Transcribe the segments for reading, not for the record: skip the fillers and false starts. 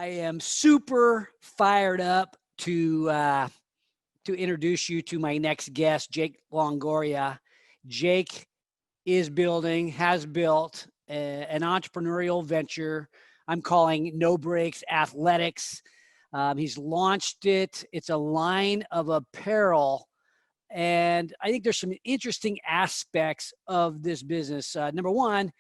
I am super fired up to introduce you to my next guest, Jake Longoria. Jake has built an entrepreneurial venture I'm calling NoBrakes Athletics. He's launched it. It's a line of apparel. And I think there's some interesting aspects of this business. Number one,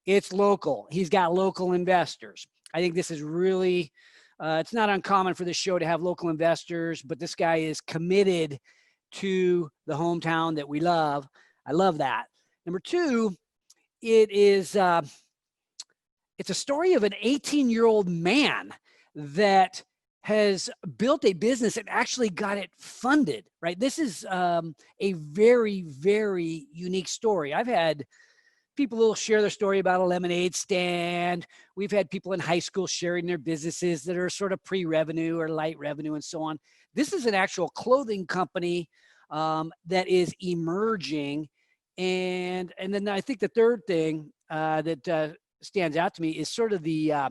it's local. He's got local investors. I think this is really, it's not uncommon for this show to have local investors, but this guy is committed to the hometown that we love. I love that. Number two, it's a story of an 18-year-old man that has built a business and actually got it funded, right? This is a very, very unique story. I've had people will share their story about a lemonade stand. We've had people in high school sharing their businesses that are sort of pre-revenue or light revenue and so on. This is an actual clothing company that is emerging. And then I think the third thing that stands out to me is sort of the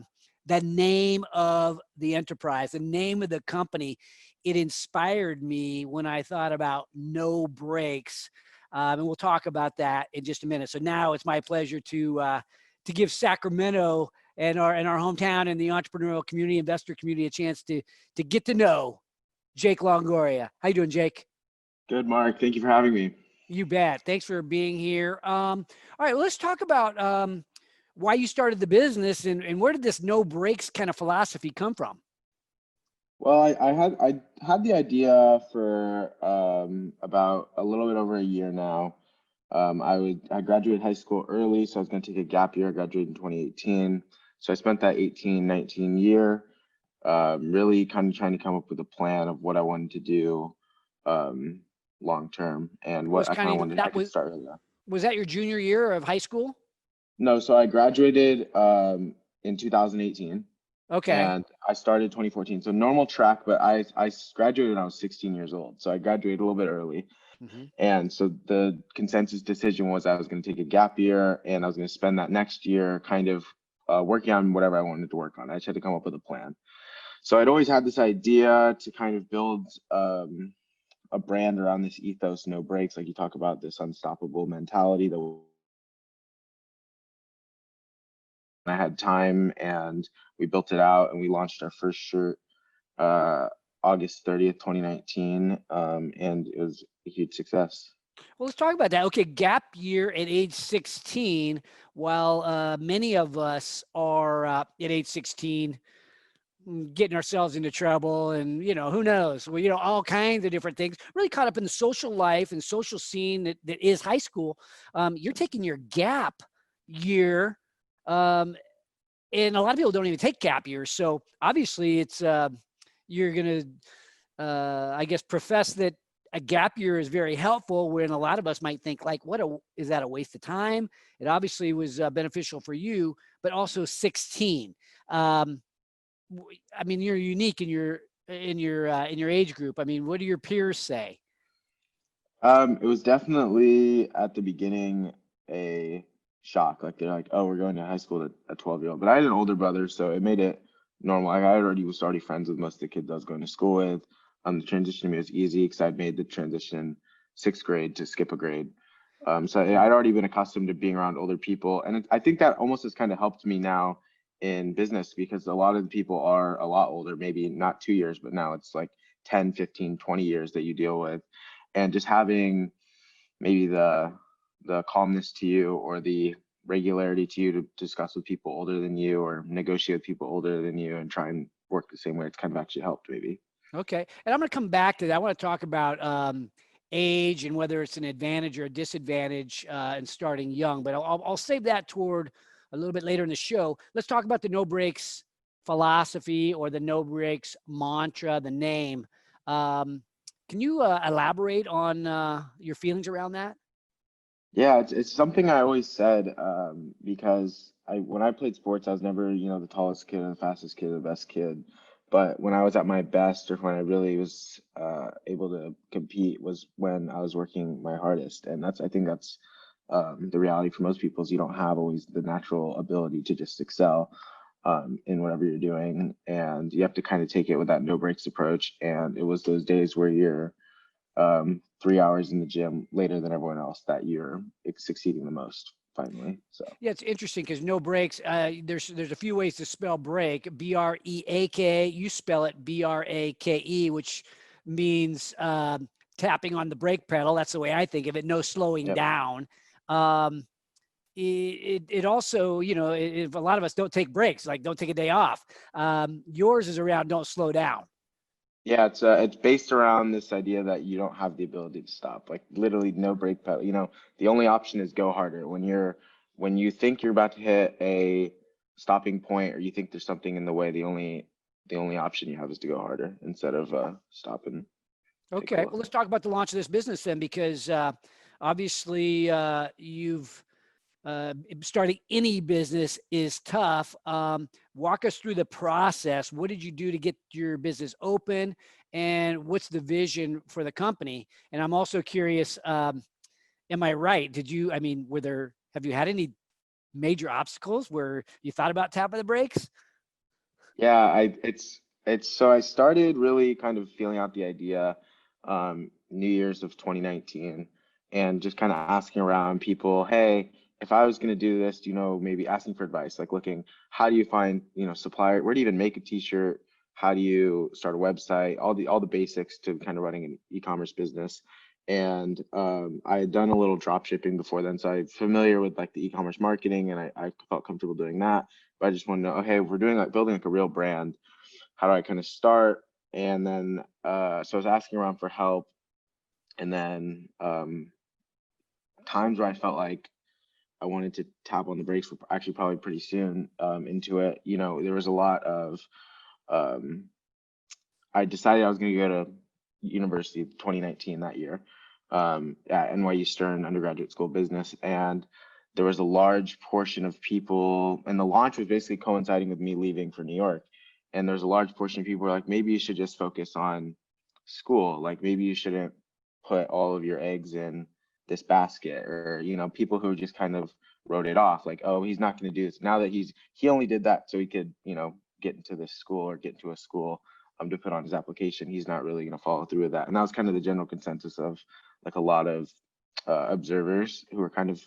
name of the enterprise, the name of the company. It inspired me when I thought about NoBrakes. And we'll talk about that in just a minute. So now it's my pleasure to give Sacramento and our hometown and the entrepreneurial community, investor community, a chance to get to know Jake Longoria. How you doing, Jake? Good, Mark. Thank you for having me. You bet. Thanks for being here. All right, well, let's talk about why you started the business and where did this NoBrakes kind of philosophy come from? Well, I had the idea for about a little bit over a year now. I graduated high school early, so I was going to take a gap year. I graduated in 2018. So I spent that 18-19 year really kind of trying to come up with a plan of what I wanted to do long term and what I kind of wanted to start early on. Was that your junior year of high school? No, so I graduated in 2018. Okay. And I started 2014. So normal track, but I graduated when I was 16 years old. So I graduated a little bit early. Mm-hmm. And so the consensus decision was I was going to take a gap year and I was going to spend that next year kind of working on whatever I wanted to work on. I just had to come up with a plan. So I'd always had this idea to kind of build a brand around this ethos, NoBrakes, like you talk about, this unstoppable mentality that I had time and we built it out and we launched our first shirt August 30th, 2019. And it was a huge success. Well, let's talk about that. Okay, gap year at age 16, while many of us are at age 16 getting ourselves into trouble and, who knows, well, all kinds of different things, really caught up in the social life and social scene that is high school. You're taking your gap year. And a lot of people don't even take gap years. So obviously it's, you're going to, I guess, profess that a gap year is very helpful when a lot of us might think like, is that a waste of time? It obviously was beneficial for you, but also 16. I mean, you're unique in your age group. I mean, what do your peers say? It was definitely at the beginning a shock. Like they're like, oh, we're going to high school at a 12-year-old. But I had an older brother, so it made it normal. Like I was already friends with most of the kids I was going to school with. The transition to me was easy because I'd made the transition 6th grade to skip a grade. So I'd already been accustomed to being around older people. And I think that almost has kind of helped me now in business because a lot of the people are a lot older, maybe not 2 years, but now it's like 10, 15, 20 years that you deal with. And just having maybe the calmness to you or the regularity to you to discuss with people older than you or negotiate with people older than you and try and work the same way, it's kind of actually helped maybe. Okay. And I'm going to come back to that. I want to talk about age and whether it's an advantage or a disadvantage in starting young, but I'll save that toward a little bit later in the show. Let's talk about the NoBrakes philosophy or the NoBrakes mantra, the name. Can you elaborate on your feelings around that? Yeah, it's something I always said because when I played sports, I was never, the tallest kid or the fastest kid or the best kid. But when I was at my best or when I really was able to compete was when I was working my hardest. And I think that's the reality for most people is you don't have always the natural ability to just excel. in whatever you're doing, and you have to kind of take it with that no breaks approach. And it was those days where you're 3 hours in the gym later than everyone else that you're succeeding the most finally. So Yeah, it's interesting because no breaks. There's a few ways to spell break. BREAK. You spell it BRAKE, which means tapping on the brake pedal. That's the way I think of it. No slowing yep. down. Um, it also, if a lot of us don't take breaks, like don't take a day off. Yours is around don't slow down. Yeah, it's based around this idea that you don't have the ability to stop. Like literally no brake pedal. The only option is go harder. When you think you're about to hit a stopping point or you think there's something in the way, the only option you have is to go harder instead of stop and take a Okay, look. well, let's talk about the launch of this business then, because obviously you've starting any business is tough. Walk us through the process. What did you do to get your business open, and what's the vision for the company? And I'm also curious, am I right? Have you had any major obstacles where you thought about tapping the brakes? Yeah, it's so I started really kind of feeling out the idea New Year's of 2019, and just kind of asking around people, hey, if I was going to do this, maybe asking for advice, like looking, how do you find, supplier, where do you even make a t-shirt? How do you start a website? All the basics to kind of running an e-commerce business. And I had done a little drop shipping before then, so I'm familiar with like the e-commerce marketing, and I felt comfortable doing that. But I just want to know, okay, if we're doing like building like a real brand, how do I kind of start? And then so I was asking around for help, and then times where I felt like I wanted to tap on the brakes were actually probably pretty soon into it. There was a lot of um, I decided I was going to go to university 2019 that year at NYU Stern undergraduate school of business, and there was a large portion of people, and the launch was basically coinciding with me leaving for New York. And there's a large portion of people who were like, maybe you should just focus on school. Like maybe you shouldn't put all of your eggs in this basket, or people who just kind of wrote it off, like, oh, he's not going to do this now that he only did that so he could get into this school or get into a school to put on his application. He's not really going to follow through with that. And that was kind of the general consensus of like a lot of observers who were kind of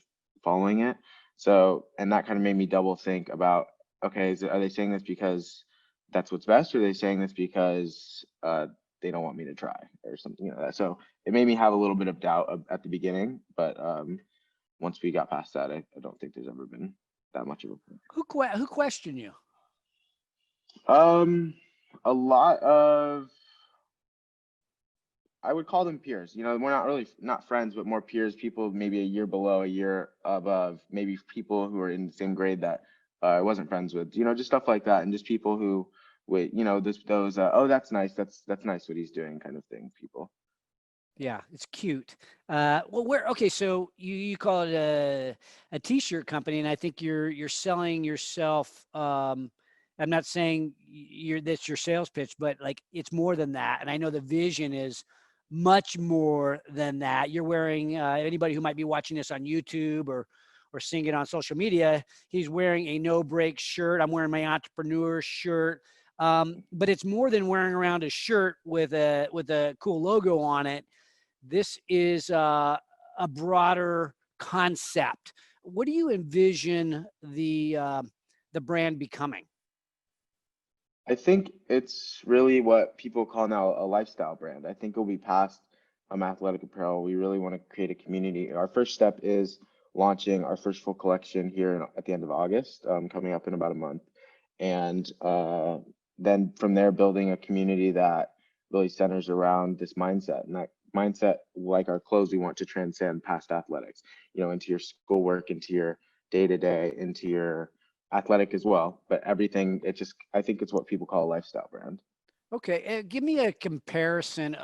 following it. So, and that kind of made me double think about, okay, are they saying this because that's what's best, or are they saying this because they don't want me to try or something, so it made me have a little bit of doubt at the beginning, but once we got past that, I don't think there's ever been that much of a Who questioned you? a lot of, I would call them peers. We're not really not friends, but more peers, people maybe a year below, a year above, maybe people who are in the same grade that I wasn't friends with, just stuff like that. And just people who would, those, oh, that's nice. That's nice what he's doing kind of thing, people. Yeah, it's cute. Okay, so you call it a t-shirt company, and I think you're selling yourself. I'm not saying that's your sales pitch, but like it's more than that. And I know the vision is much more than that. You're wearing anybody who might be watching this on YouTube or seeing it on social media, he's wearing a no break shirt. I'm wearing my entrepreneur shirt. But it's more than wearing around a shirt with a cool logo on it. This is a broader concept. What do you envision the brand becoming? I think it's really what people call now a lifestyle brand. I think it'll be past athletic apparel. We really want to create a community. Our first step is launching our first full collection here at the end of August, coming up in about a month. And then from there, building a community that really centers around this mindset. And that mindset, like our clothes, we want to transcend past athletics, into your schoolwork, into your day-to-day, into your athletic as well, but everything. I think it's what people call a lifestyle brand. Okay, give me a comparison,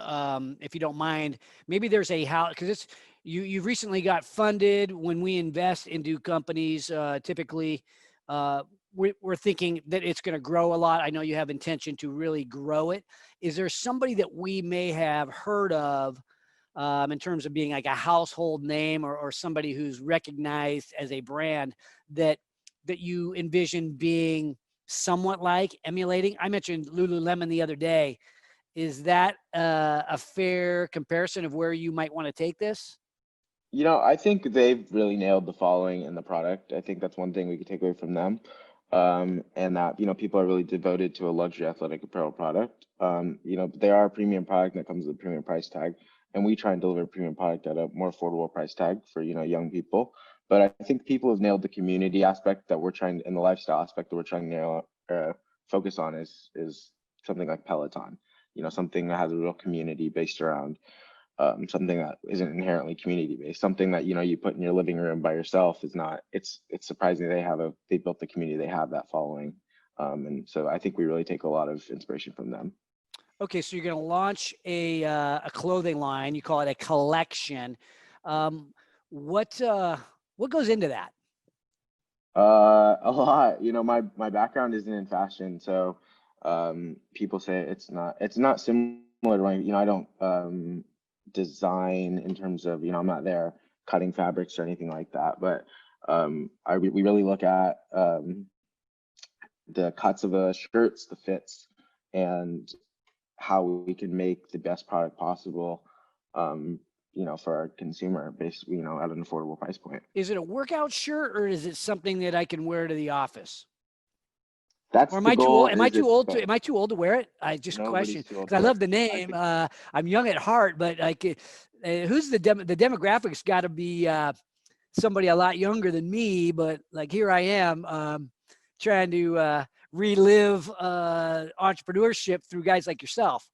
if you don't mind. Maybe there's a how, because you've recently got funded. When we invest into companies, typically we're thinking that it's going to grow a lot. I know you have intention to really grow it. Is there somebody that we may have heard of in terms of being like a household name, or somebody who's recognized as a brand that you envision being somewhat like emulating? I mentioned Lululemon the other day. Is that a fair comparison of where you might want to take this? I think they've really nailed the following in the product. I think that's one thing we could take away from them. And that, people are really devoted to a luxury athletic apparel product. They are a premium product that comes with a premium price tag. And we try and deliver a premium product at a more affordable price tag for, young people. But I think people have nailed the community aspect that we're trying, and the lifestyle aspect that we're trying to focus on is something like Peloton, something that has a real community based around something that isn't inherently community based, something that you put in your living room by yourself is not. It's surprising they built the community, they have that following, and so I think we really take a lot of inspiration from them. Okay, so you're going to launch a clothing line. You call it a collection. What goes into that? A lot. My background isn't in fashion, so people say it's not similar to my. I don't design in terms of I'm not there cutting fabrics or anything like that, but we really look at the cuts of the shirts, the fits, and how we can make the best product possible for our consumer based at an affordable price point. Is it a workout shirt or is it something that I can wear to the office? That's or am the I too goal. old? Am I too old to? Am I too old to wear it? I just question because I love the name. I'm young at heart, but who's the demographics? Got to be somebody a lot younger than me. But like here I am trying to relive entrepreneurship through guys like yourself.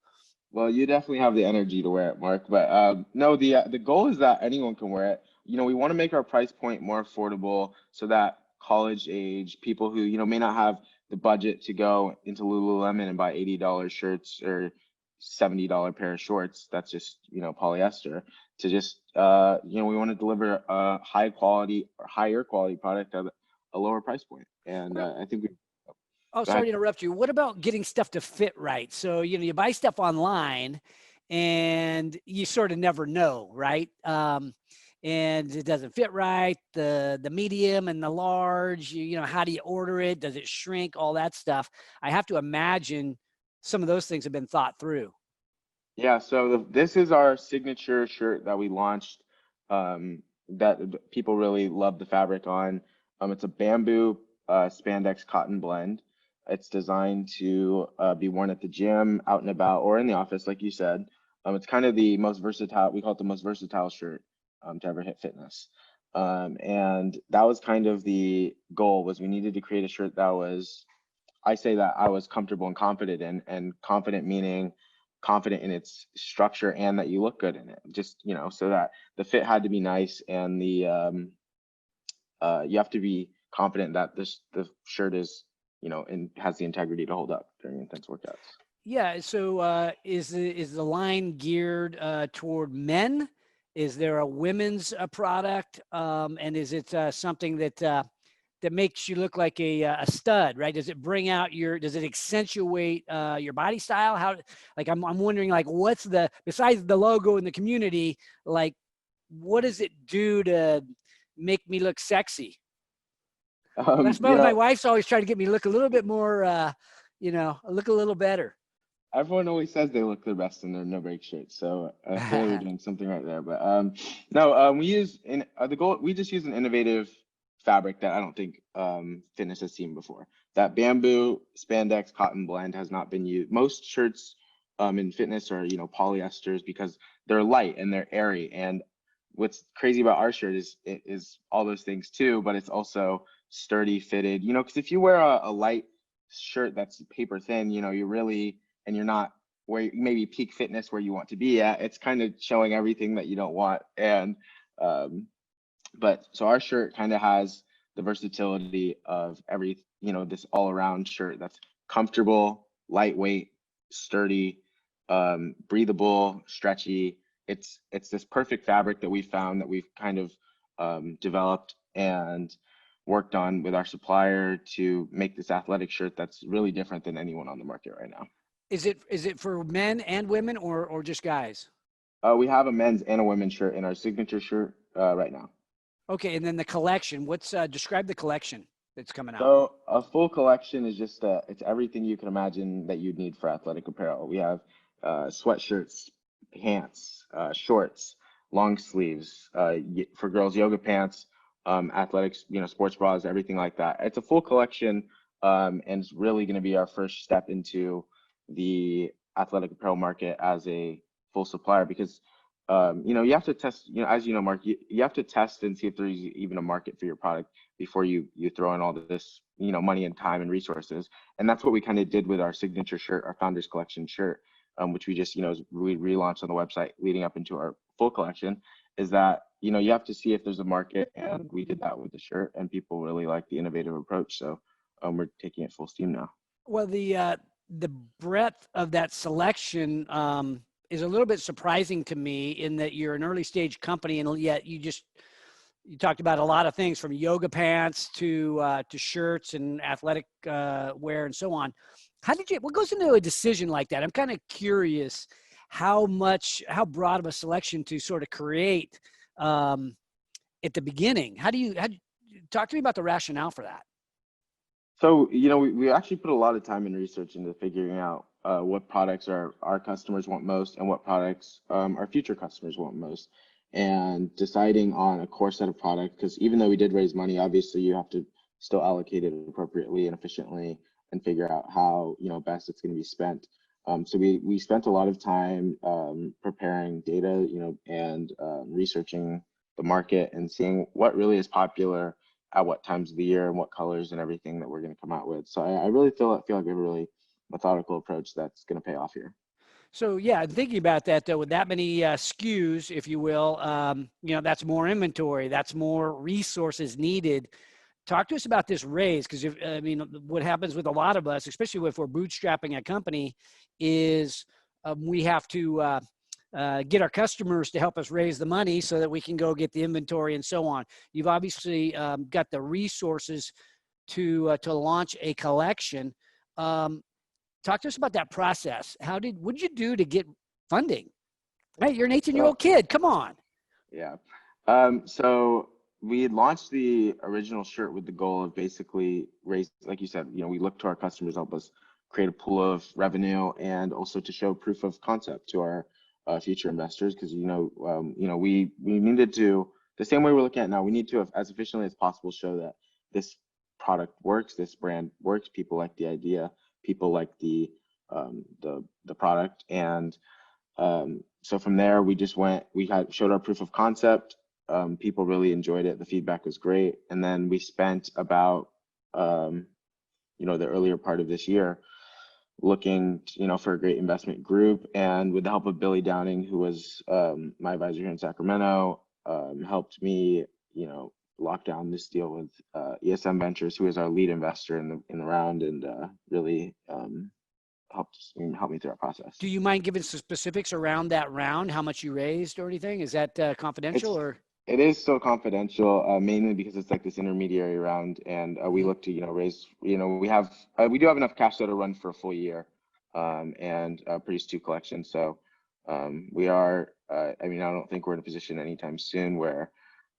Well, you definitely have the energy to wear it, Mark. But no, the goal is that anyone can wear it. We want to make our price point more affordable so that college age people who may not have the budget to go into Lululemon and buy $80 shirts or $70 pair of shorts. That's just, polyester, to just, we want to deliver a higher quality product at a lower price point. And I think we. Oh, sorry to interrupt you. What about getting stuff to fit right? So, you buy stuff online and you sort of never know, right? And it doesn't fit right. The medium and the large, how do you order it? Does it shrink? All that stuff. I have to imagine some of those things have been thought through. Yeah. So this is our signature shirt that we launched that people really love the fabric on. It's a bamboo spandex cotton blend. It's designed to be worn at the gym, out and about, or in the office, like you said. It's kind of the most versatile. We call it the most versatile shirt to ever hit fitness. And that was kind of the goal, was we needed to create a shirt that was, I say that I was comfortable and confident in, and confident meaning confident in its structure and that you look good in it. Just, so that the fit had to be nice, and the you have to be confident that the shirt is, and has the integrity to hold up during intense workouts. Yeah. So is the line geared toward men? Is there a women's product? And is it something that makes you look like a stud, right? Does it bring out does it accentuate your body style? How, like, I'm wondering, like, what's besides the logo in the community, like, what does it do to make me look sexy? I suppose my wife's always trying to get me to look a little bit more, look a little better. Everyone always says they look their best in their NoBrakes shirts, so clearly we're doing something right there. But no, we use we just use an innovative fabric that I don't think fitness has seen before. That bamboo spandex cotton blend has not been used. Most shirts in fitness are polyesters because they're light and they're airy. And what's crazy about our shirt is all those things too, but it's also sturdy, fitted. Because if you wear a light shirt that's paper thin, and you're not where maybe peak fitness where you want to be at, it's kind of showing everything that you don't want. And but so our shirt kind of has the versatility of this all around shirt that's comfortable, lightweight, sturdy, breathable, stretchy. It's this perfect fabric that we found, that we've kind of developed and worked on with our supplier to make this athletic shirt that's really different than anyone on the market right now. Is it for men and women, or just guys? We have a men's and a women's shirt in our signature shirt right now. Okay, and then the collection. Describe the collection? that's coming out? So a full collection is just it's everything you can imagine that you'd need for athletic apparel. We have sweatshirts, pants, shorts, long sleeves, for girls, yoga pants, athletics, sports bras, everything like that. It's a full collection, and it's really going to be our first step into the athletic apparel market as a full supplier because you have to test, as you know, Mark, you have to test and see if there's even a market for your product before you throw in all this, money and time and resources. And that's what we kind of did with our signature shirt, our Founders Collection shirt, which we just, we relaunched on the website leading up into our full collection, is that, you have to see if there's a market. And we did that with the shirt and people really like the innovative approach. So we're taking it full steam now. Well, the breadth of that selection is a little bit surprising to me in that you're an early stage company and yet you talked about a lot of things from yoga pants to shirts and athletic wear and so on. What goes into a decision like that? I'm kind of curious how broad of a selection to sort of create at the beginning. How do you talk to me about the rationale for that? So, we actually put a lot of time and research into figuring out what products our customers want most and what products our future customers want most, and deciding on a core set of products, because even though we did raise money, obviously you have to still allocate it appropriately and efficiently and figure out how, best it's going to be spent. So we spent a lot of time preparing data, and researching the market and seeing what really is popular at what times of the year and what colors and everything that we're going to come out with. So I really feel like we have a really methodical approach that's going to pay off here. So yeah, thinking about that though, with that many SKUs, if you will, that's more inventory, that's more resources needed. Talk to us about this raise, because what happens with a lot of us, especially if we're bootstrapping a company, is we have to get our customers to help us raise the money so that we can go get the inventory and so on. You've obviously got the resources to launch a collection. Talk to us about that process. What'd you do to get funding? Right, you're an 18-year-old kid. Come on. Yeah. So we had launched the original shirt with the goal of basically raise, like you said, we look to our customers, help us create a pool of revenue, and also to show proof of concept to our future investors, because we needed to, the same way we're looking at now, we need to, as efficiently as possible, show that this product works, this brand works, people like the idea, people like the product, and so from there we showed our proof of concept. People really enjoyed it. The feedback was great, and then we spent about the earlier part of this year looking for a great investment group, and with the help of Billy Downing, who was my advisor here in Sacramento, helped me lock down this deal with ESM Ventures, who is our lead investor in the round, and really helped me through our process. Do you mind giving some specifics around that round, how much you raised or anything? Is that confidential? It is still confidential, mainly because it's like this intermediary round, and we look to raise. We do have enough cash to run for a full year, and produce 2 collections. So we are. I don't think we're in a position anytime soon where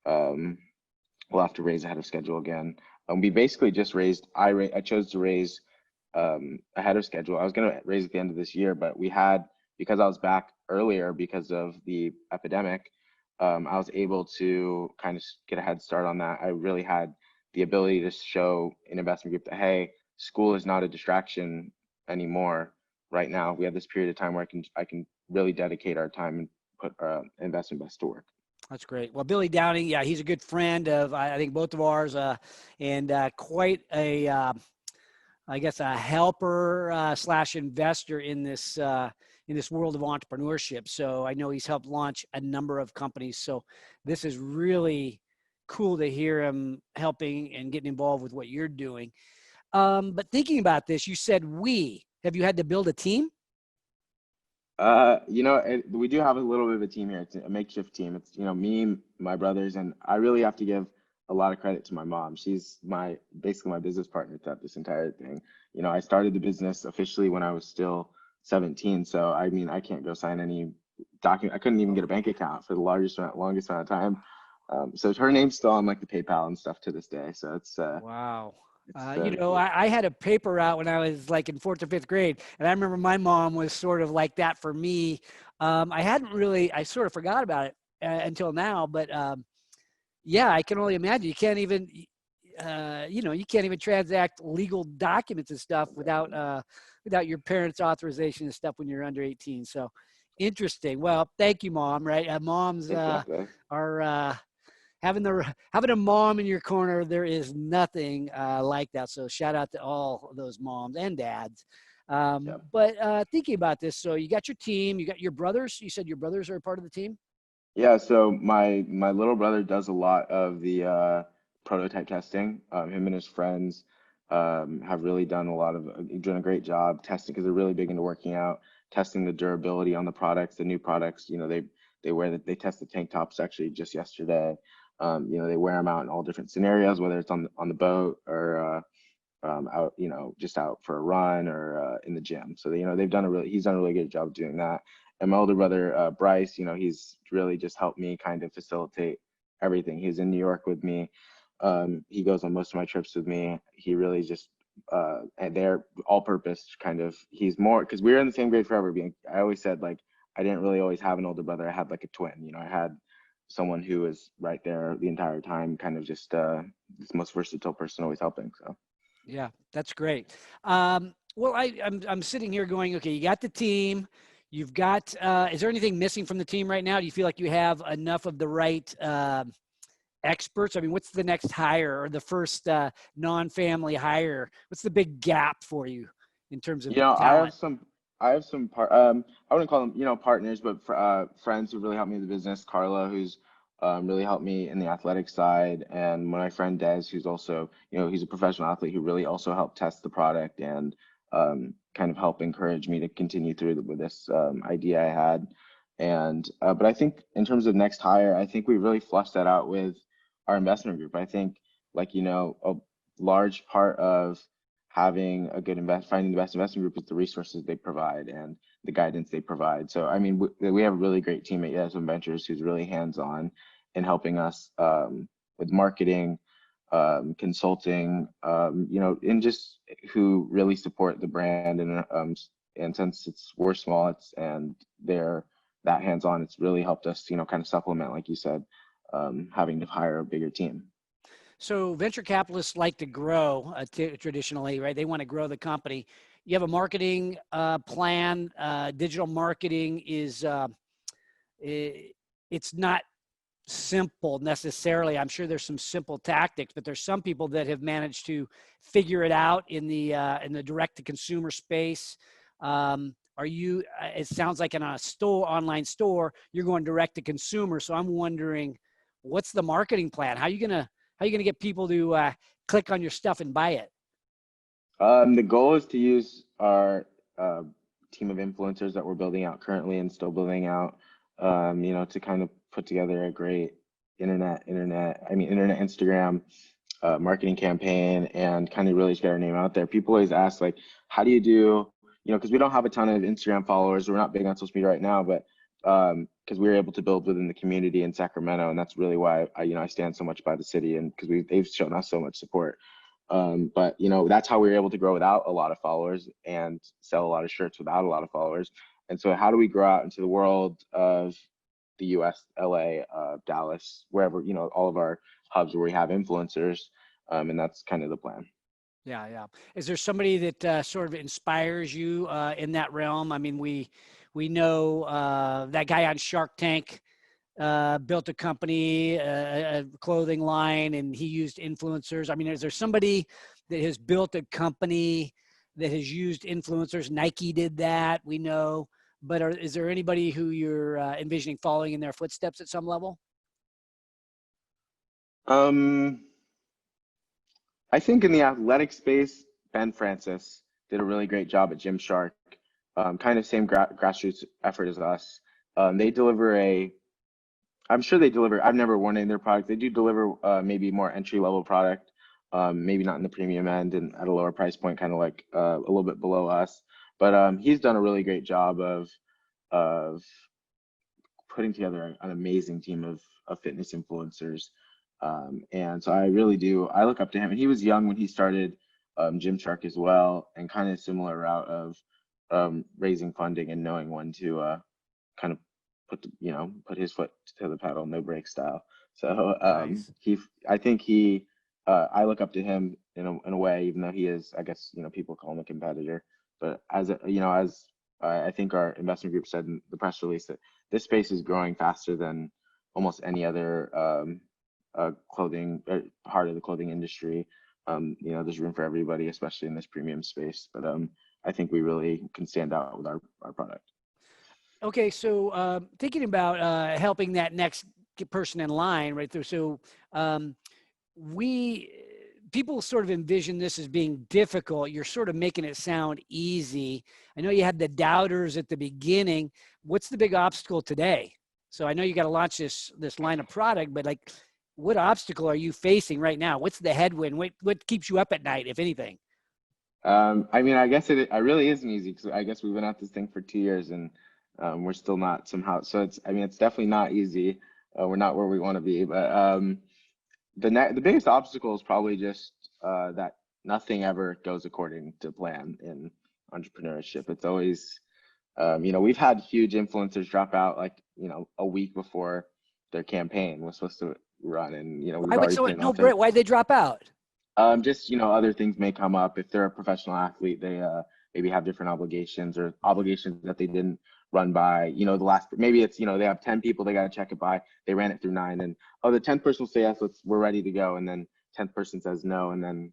we'll have to raise ahead of schedule again. We basically just raised. I chose to raise ahead of schedule. I was going to raise at the end of this year, but because I was back earlier because of the epidemic. I was able to kind of get a head start on that. I really had the ability to show an investment group that, hey, school is not a distraction anymore right now. We have this period of time where I can really dedicate our time and put investment best to work. That's great. Well, Billy Downing, yeah, he's a good friend of, I think, both of ours, and quite a, I guess, a helper / investor in this world of entrepreneurship. So I know he's helped launch a number of companies. So this is really cool to hear him helping and getting involved with what you're doing. But thinking about this, you said have you had to build a team? We do have a little bit of a team here. It's a makeshift team. It's, me, my brothers, and I really have to give a lot of credit to my mom. She's basically my business partner throughout this entire thing. I started the business officially when I was still 17. So, I can't go sign any document. I couldn't even get a bank account for the longest amount of time. So her name's still on like the PayPal and stuff to this day. So it's wow. It's You very know, cool. I had a paper route when I was like in fourth or fifth grade, and I remember my mom was sort of like that for me. I hadn't really, I sort of forgot about it until now, but yeah, I can only imagine. You can't even, you know, you can't even transact legal documents and stuff without your parents' authorization and stuff when you're under 18. So interesting. Well, thank you, Mom. Right, moms Exactly. are having a mom in your corner. There is nothing like that. So shout out to all those moms and dads. Yep. But thinking about this, so you got your team, you got your brothers. You said your brothers are a part of the team. Yeah, so my little brother does a lot of the prototype testing. Him and his friends have really done a lot of doing a great job testing because they're really big into working out, testing the durability on the products, the new products. You know, they test the tank tops actually just yesterday. You know, they wear them out in all different scenarios, whether it's on the boat or out, you know, just out for a run or in the gym. So you know, he's done a really good job doing that. And my older brother Bryce, you know, he's really just helped me kind of facilitate everything. He's in New York with me. He goes on most of my trips with me. He really just and they're all purpose kind of. He's more because we were in the same grade forever. Being, I always said like I didn't really always have an older brother. I had like a twin. You know, I had someone who was right there the entire time, kind of just this most versatile person always helping. So. Yeah, that's great. Well, I'm sitting here going, okay, you got the team. You've got, is there anything missing from the team right now? Do you feel like you have enough of the right experts? I mean, what's the next hire or the first non-family hire? What's the big gap for you in terms of You know, talent? I have some I wouldn't call them, you know, partners, but friends who really helped me in the business. Carla, who's really helped me in the athletic side, and my friend Des, who's also, you know, he's a professional athlete who really also helped test the product and kind of help encourage me to continue through with this idea I had. And but I think in terms of next hire, I think we really flushed that out with our investment group. I think, like, you know, a large part of having a good finding the best investment group is the resources they provide and the guidance they provide. So, I mean, we have a really great team at Yasmin Ventures who's really hands-on in helping us with marketing, consulting, you know, and just who really support the brand. And since we're small, and they're that hands-on, it's really helped us, you know, kind of supplement, like you said, having to hire a bigger team. So venture capitalists like to grow traditionally, right? They want to grow the company. You have a marketing plan. Digital marketing is it's not simple necessarily. I'm sure there's some simple tactics, but there's some people that have managed to figure it out in the direct to consumer space. Are you? It sounds like in a online store, you're going direct to consumer. So I'm wondering, what's the marketing plan? How you gonna get people to click on your stuff and buy it? The goal is to use our uh, team of influencers that we're building out currently and still building out, you know, to kind of put together a great internet Instagram marketing campaign and kind of really get our name out there. People always ask like, how do you do, you know, because we don't have a ton of Instagram followers. We're not big on social media right now, but because we were able to build within the community in Sacramento, and that's really why you know, I stand so much by the city, and because they've shown us so much support. But you know, that's how we were able to grow without a lot of followers and sell a lot of shirts without a lot of followers. And so how do we grow out into the world of the US, LA, Dallas, wherever, you know, all of our hubs where we have influencers. And that's kind of the plan. Yeah, yeah. Is there somebody that sort of inspires you in that realm? I mean, we know that guy on Shark Tank built a company, a clothing line, and he used influencers. I mean, is there somebody that has built a company that has used influencers? Nike did that, we know. But is there anybody who you're envisioning following in their footsteps at some level? Um, I think in the athletic space, Ben Francis did a really great job at Gymshark. Kind of same grassroots effort as us. They deliver I'm sure they deliver. I've never worn any of their products. They do deliver maybe more entry level product, maybe not in the premium end and at a lower price point, kind of like a little bit below us. But he's done a really great job of putting together an amazing team of fitness influencers. And so I really do, I look up to him. And he was young when he started Gymshark as well, and kind of similar route of raising funding and knowing when to kind of put his foot to the pedal, no brake style. So Nice. I think I look up to him in a way, even though he is, I guess, people call him a competitor. But as I think our investment group said in the press release, that this space is growing faster than almost any other clothing part of the clothing industry. There's room for everybody, especially in this premium space. But I think we really can stand out with our product. Okay, so thinking about helping that next person in line, right there. So people sort of envision this as being difficult. You're sort of making it sound easy. I know you had the doubters at the beginning. What's the big obstacle today? So I know you got to launch this line of product, but like, what obstacle are you facing right now? What's the headwind? What keeps you up at night, if anything? I mean, I guess it really isn't easy, because I guess we've been at this thing for 2 years, and we're still not somehow. So it's definitely not easy. We're not where we want to be, but the biggest obstacle is probably just that nothing ever goes according to plan in entrepreneurship. It's always, we've had huge influencers drop out like, a week before their campaign was supposed to run, and we've already put in Brett, why'd they drop out? just other things may come up. If they're a professional athlete, they maybe have different obligations, or obligations that they didn't run by maybe it's they have 10 people they got to check it by, they ran it through 9, and the 10th person will say yes, we're ready to go, and then 10th person says no, and then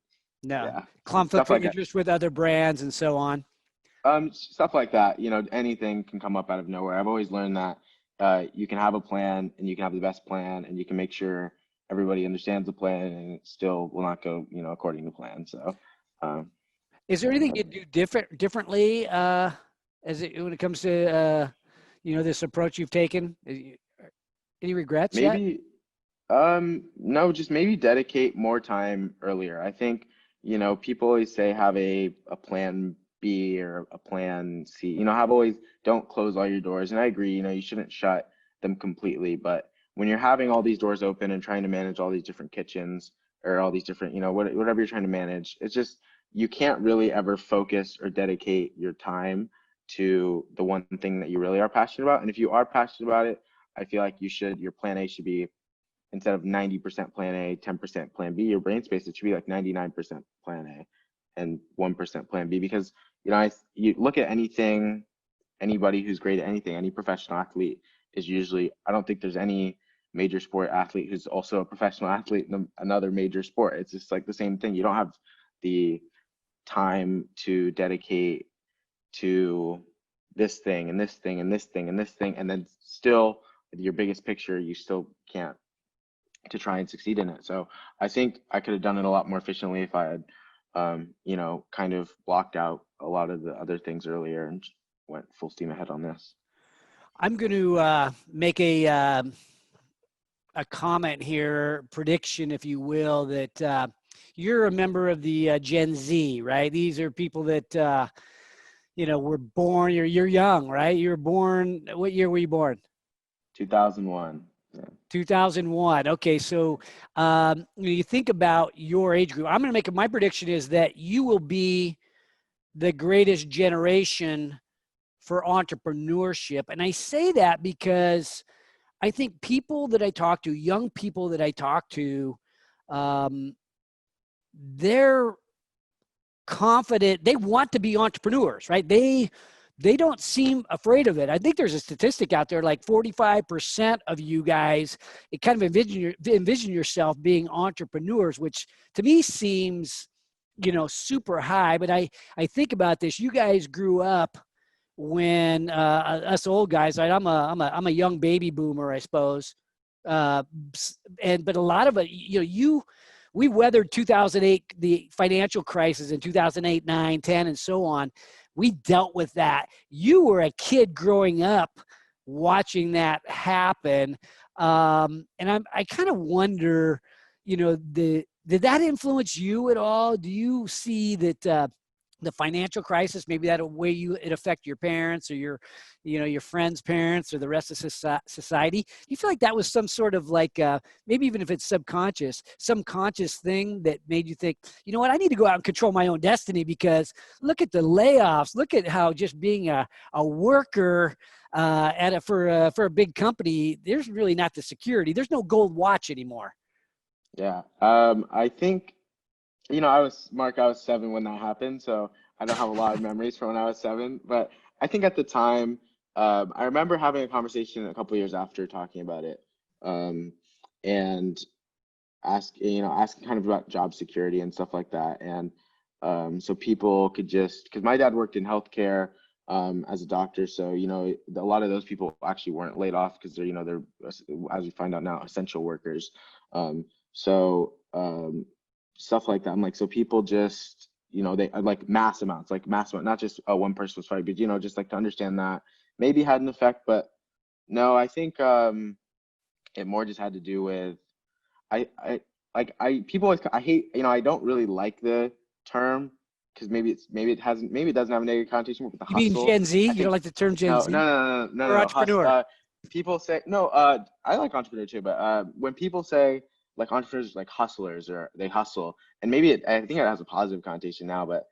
conflict of interest with other brands and so on. Stuff like that. Anything can come up out of nowhere. I've always learned that you can have a plan, and you can have the best plan, and you can make sure everybody understands the plan, and it still will not go according to plan. So is there anything you do differently when it comes to this approach you've taken? Any regrets maybe yet? No, just maybe dedicate more time earlier. I think people always say have a plan B or a plan C. Don't close all your doors, and I agree. You shouldn't shut them completely, but when you're having all these doors open and trying to manage all these different kitchens, or all these different whatever you're trying to manage, it's just, you can't really ever focus or dedicate your time to the one thing that you really are passionate about. And if you are passionate about it, I feel like your plan A should be, instead of 90% plan A, 10% plan B, your brain space, it should be like 99% plan A and 1% plan B. Because you look at anybody who's great at anything, any professional athlete is usually, I don't think there's any major sport athlete who's also a professional athlete in another major sport. It's just like the same thing. You don't have the time to dedicate to this thing and this thing and this thing and this thing, and then still your biggest picture, you still can't, to try and succeed in it. So I think I could have done it a lot more efficiently if I had kind of blocked out a lot of the other things earlier and went full steam ahead on this. I'm going to make a comment here, prediction, if you will, that you're a member of the Gen Z, right? These are people that were born. You're young, right? You were born. What year were you born? 2001. Yeah. 2001. Okay, so you think about your age group. I'm going to make my prediction is that you will be the greatest generation for entrepreneurship, and I say that because I think people that I talk to, young people that I talk to, they're confident. They want to be entrepreneurs, right? They don't seem afraid of it. I think there's a statistic out there, like 45% of you guys, it kind of envision yourself being entrepreneurs, which to me seems, super high. But I think about this. You guys grew up when us old guys, right? I'm a young baby boomer, I suppose. But a lot of it, we weathered 2008, the financial crisis in 2008, 9, 10, and so on. We dealt with that. You were a kid growing up watching that happen. And I kind of wonder, did that influence you at all? Do you see that the financial crisis, maybe that way it affect your parents or your, your friends' parents or the rest of society? Do you feel like that was some sort of like, maybe even if it's subconscious, some conscious thing that made you think, you know what, I need to go out and control my own destiny, because look at the layoffs, look at how just being a worker for a big company, there's really not the security. There's no gold watch anymore. Yeah. I think, I was 7 when that happened, so I don't have a lot of memories from when I was 7. But I think at the time, I remember having a conversation a couple of years after talking about it, and asking kind of about job security and stuff like that. And so people could because my dad worked in healthcare as a doctor, so a lot of those people actually weren't laid off because they're, as we find out now, essential workers. So stuff like that. I'm like, so people just, they like mass amounts, not just one person was fired, but just like to understand that maybe had an effect. But no, I think it more just had to do with people always, I hate, I don't really like the term, because maybe it doesn't have a negative connotation with the You hustle. mean Gen Z? You don't like the term Gen Z? No, or entrepreneur? People say no. I like entrepreneur too, but when people say like entrepreneurs, like hustlers, or they hustle, and maybe I think it has a positive connotation now, but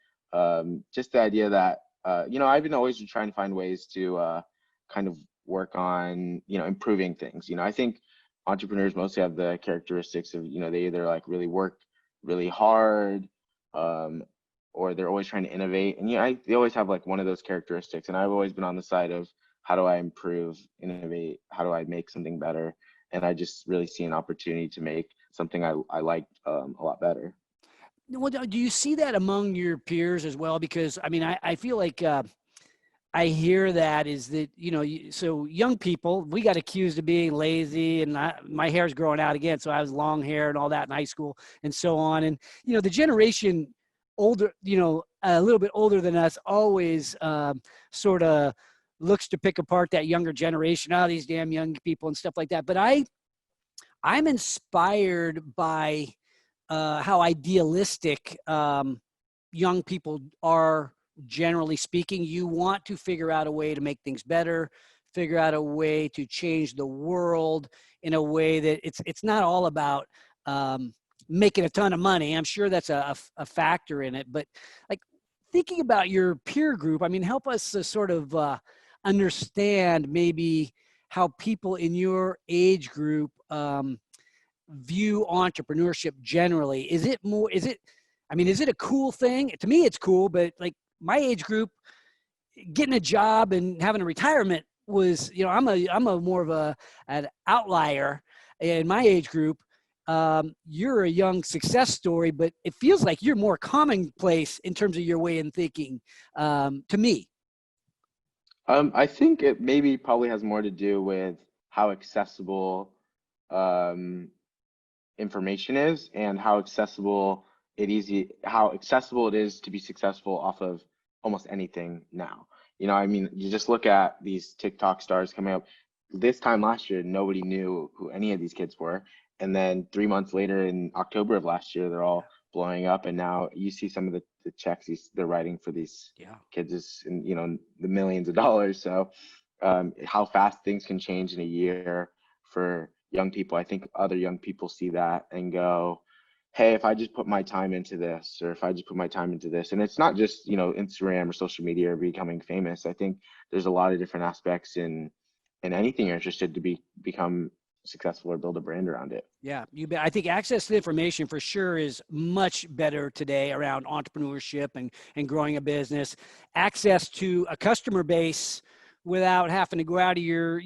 just the idea that I've been always trying to find ways to kind of work on improving things. I think entrepreneurs mostly have the characteristics of they either like really work really hard, or they're always trying to innovate, and they always have like one of those characteristics. And I've always been on the side of, how do I improve, innovate, how do I make something better? And I just really see an opportunity to make something I like a lot better. Well, do you see that among your peers as well? Because I mean, I feel like I hear that is that, so young people, we got accused of being lazy, and my hair's growing out again. So I was long hair and all that in high school and so on. And, the generation older, a little bit older than us always sort of looks to pick apart that younger generation, these damn young people and stuff like that. But I'm inspired by how idealistic young people are. Generally speaking, you want to figure out a way to make things better, figure out a way to change the world in a way that it's not all about making a ton of money. I'm sure that's a factor in it, but like thinking about your peer group, I mean, help us to sort of understand maybe how people in your age group view entrepreneurship generally. Is it a cool thing? To me, it's cool, but like my age group, getting a job and having a retirement was, I'm a more of an outlier in my age group. You're a young success story, but it feels like you're more commonplace in terms of your way in thinking, to me. I think it probably has more to do with how accessible information is, and how accessible it is to be successful off of almost anything now. I mean, you just look at these TikTok stars coming up. This time last year, nobody knew who any of these kids were. And then 3 months later, in October of last year, they're all blowing up. And now you see some of the checks they're writing for these kids is in, the millions of dollars. So how fast things can change in a year for young people. I think other young people see that and go, hey, if I just put my time into this, or if I just put my time into this, and it's not just, Instagram or social media or becoming famous. I think there's a lot of different aspects in anything you're interested to become successful or build a brand around it. Yeah, you bet. I think access to information for sure is much better today around entrepreneurship and growing a business. Access to a customer base without having to go out of your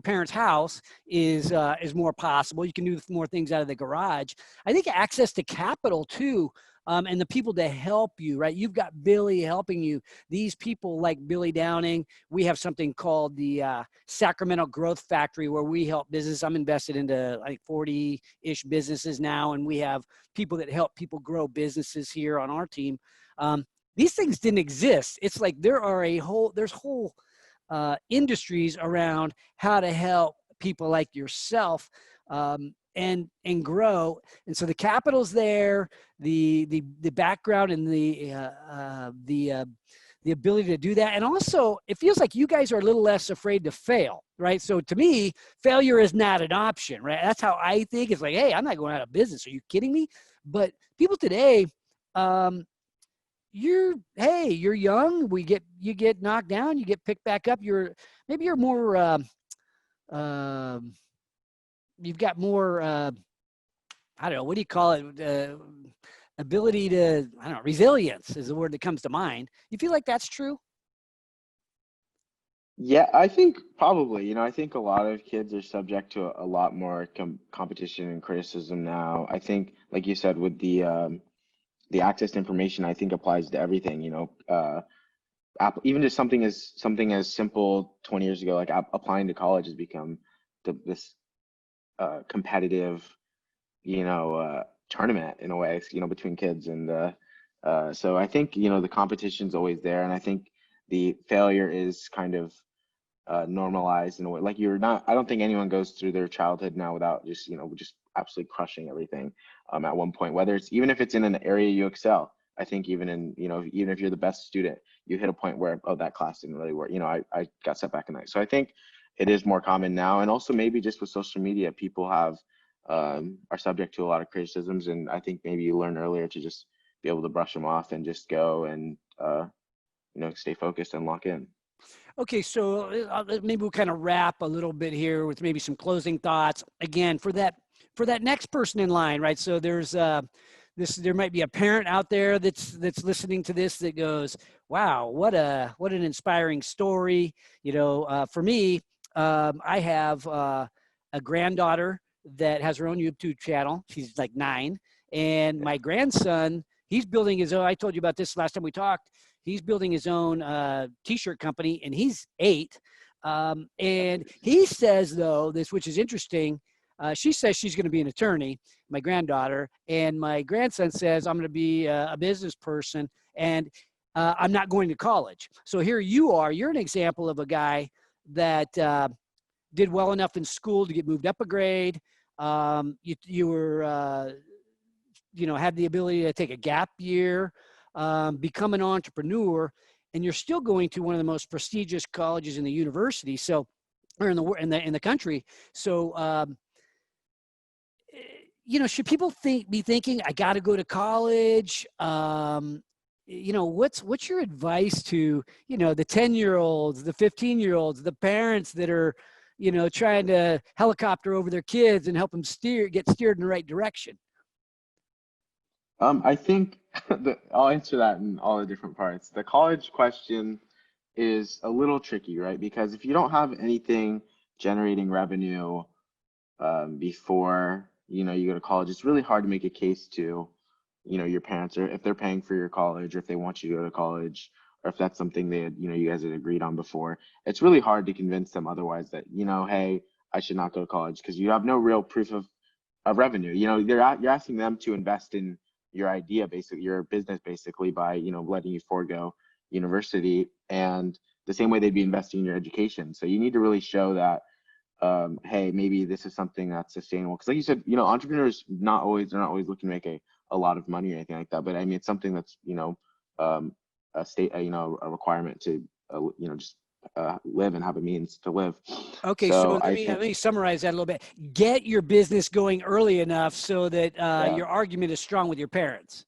parents' house is more possible. You can do more things out of the garage. I think access to capital too, and the people to help you, right? You've got Billy helping you. These people like Billy Downing, we have something called the Sacramento Growth Factory, where we help business. I'm invested into like 40-ish businesses now, and we have people that help people grow businesses here on our team. These things didn't exist. It's like there's whole industries around how to help people like yourself and grow. And so the capital's there, the background and the ability to do that. And also it feels like you guys are a little less afraid to fail, right? So to me, failure is not an option, right? That's how I think. It's like, hey, I'm not going out of business. Are you kidding me? But people today, you're young. You get knocked down, you get picked back up. You're more, you've got more, I don't know, what do you call it? Ability to, I don't know, resilience is the word that comes to mind. You feel like that's true? Yeah, I think probably. I think a lot of kids are subject to a lot more competition and criticism now. I think, like you said, with the access to information, I think applies to everything. Even just something as simple 20 years ago, like applying to college has become this competitive, tournament in a way, between kids. And so I think, the competition's always there. And I think the failure is kind of normalized in a way. Like I don't think anyone goes through their childhood now without just absolutely crushing everything at one point, even if it's in an area you excel. I think even if you're the best student, you hit a point where, oh, that class didn't really work. I got set back in that. So I think it is more common now. And also maybe just with social media, people are subject to a lot of criticisms. And I think maybe you learn earlier to just be able to brush them off and just go and, stay focused and lock in. Okay, so maybe we'll kind of wrap a little bit here with maybe some closing thoughts. Again, for that next person in line, right? So there's there might be a parent out there that's listening to this that goes, "Wow, what an inspiring story!" For me, I have a granddaughter that has her own YouTube channel. She's like 9, and my grandson, he's building his own. I told you about this last time we talked. He's building his own t-shirt company, and he's 8. And he says, though, which is interesting, she says she's going to be an attorney, my granddaughter, and my grandson says, I'm going to be a business person, and I'm not going to college. So here you are. You're an example of a guy that did well enough in school to get moved up a grade. You were, had the ability to take a gap year, become an entrepreneur, and you're still going to one of the most prestigious colleges in the university. So, or in the country. So, should people be thinking, I got to go to college? What's your advice to, the 10-year-olds, the 15-year-olds, the parents that are, trying to helicopter over their kids and help them get steered in the right direction? I think I'll answer that in all the different parts. The college question is a little tricky, right? Because if you don't have anything generating revenue before you go to college, it's really hard to make a case to your parents, or if they're paying for your college, or if they want you to go to college, or if that's something they had, you guys had agreed on before. It's really hard to convince them otherwise that, hey, I should not go to college, because you have no real proof of revenue. You're asking them to invest in your idea, basically your business, basically, by letting you forego university, and the same way they'd be investing in your education. So you need to really show that hey, maybe this is something that's sustainable, because like you said, entrepreneurs they're not always looking to make a lot of money or anything like that, but I mean, it's something that's a requirement to just live and have a means to live. Okay, so let me summarize that a little bit. Get your business going early enough so that your argument is strong with your parents.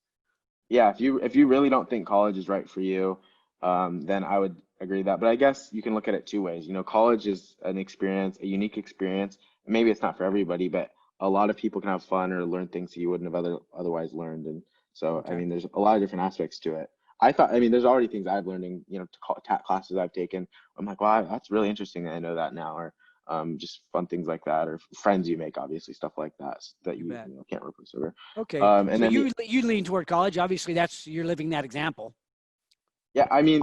Yeah, if you really don't think college is right for you, then I would agree with that. But I guess you can look at it 2 ways. College is an experience, a unique experience. Maybe it's not for everybody, but a lot of people can have fun or learn things that you wouldn't have otherwise learned. And so, okay. I mean, there's a lot of different aspects to it. There's already things I've learned in, classes I've taken. I'm like, wow, that's really interesting that I know that now, or just fun things like that, or friends you make, obviously, stuff like that that you can't replace over. Okay, and so then you lean toward college. Obviously, you're living that example. Yeah, I mean,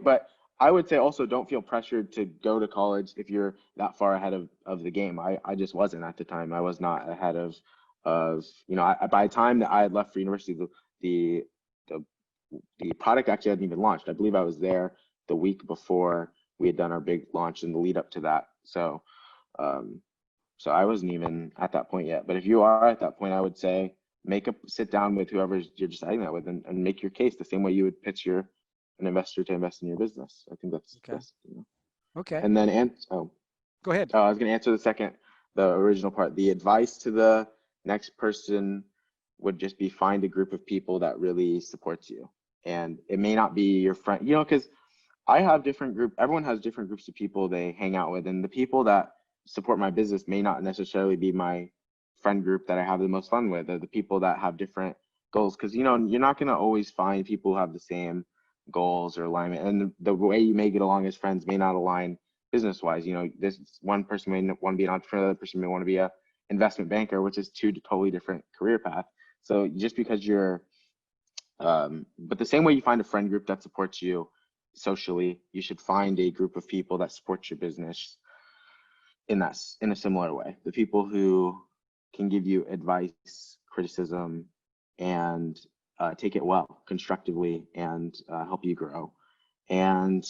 but I would say also don't feel pressured to go to college if you're that far ahead of the game. I just wasn't at the time. I was not ahead of by the time that I had left for university, the product actually hadn't even launched. I believe I was there the week before we had done our big launch and the lead up to that. So So I wasn't even at that point yet. But if you are at that point, I would say sit down with whoever you're deciding that with, and make your case the same way you would pitch an investor to invest in your business. I think that's Okay. best. Okay. And then, Go ahead. I was going to answer the original part. The advice to the next person would just be find a group of people that really supports you. And it may not be your friend, because I have everyone has different groups of people they hang out with. And the people that support my business may not necessarily be my friend group that I have the most fun with, or the people that have different goals. Because, you're not going to always find people who have the same goals or alignment. And the way you may get along as friends may not align business wise. This one person may want to be an entrepreneur, the other person may want to be a investment banker, which is two totally different career paths. So just because but the same way you find a friend group that supports you socially, you should find a group of people that support your business in a similar way. The people who can give you advice, criticism, and take it well, constructively, and help you grow. And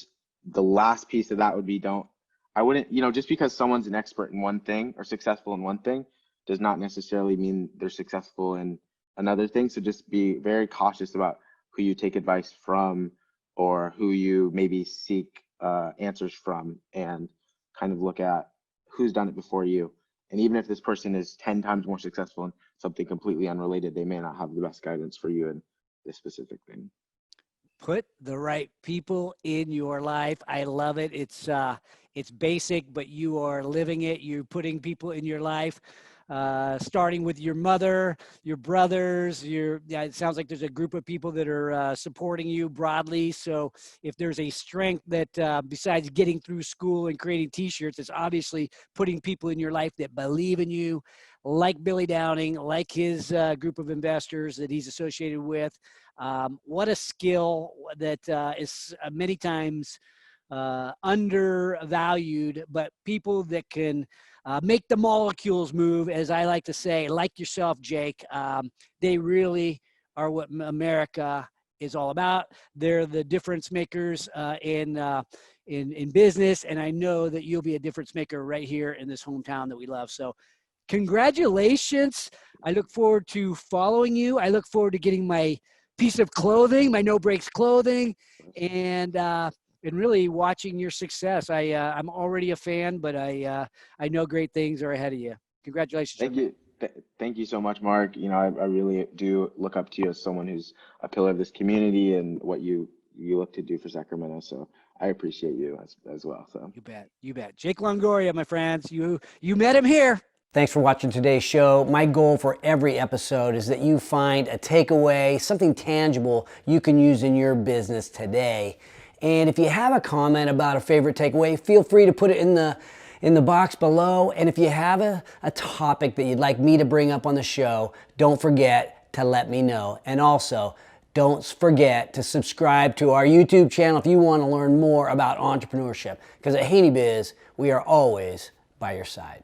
the last piece of that would be just because someone's an expert in one thing or successful in one thing does not necessarily mean they're successful in another thing. So just be very cautious about who you take advice from, or who you maybe seek answers from, and kind of look at who's done it before you. And even if this person is 10 times more successful in something completely unrelated, they may not have the best guidance for you in this specific thing. Put the right people in your life. I love it. It's basic, but you are living it. You're putting people in your life, starting with your mother, your brothers. It sounds like there's a group of people that are supporting you broadly. So if there's a strength that besides getting through school and creating T-shirts, it's obviously putting people in your life that believe in you, like Billy Downing, like his group of investors that he's associated with. What a skill that is many times undervalued, but people that can make the molecules move, as I like to say, like yourself, Jake, they really are what America is all about. They're the difference makers in business, and I know that you'll be a difference maker right here in this hometown that we love. So congratulations. I look forward to following you. I look forward to getting my piece of clothing, my NoBrakes clothing, and really watching your success. I'm already a fan, but I know great things are ahead of you. Congratulations. Thank you. Thank you so much, Mark. I really do look up to you as someone who's a pillar of this community and what you look to do for Sacramento. So I appreciate you as well. So you bet. Jake Longoria, my friends, you met him here. Thanks for watching today's show. My goal for every episode is that you find a takeaway, something tangible you can use in your business today. And if you have a comment about a favorite takeaway, feel free to put it in the box below. And if you have a topic that you'd like me to bring up on the show, don't forget to let me know. And also, don't forget to subscribe to our YouTube channel if you want to learn more about entrepreneurship. Because at HaneyBiz, we are always by your side.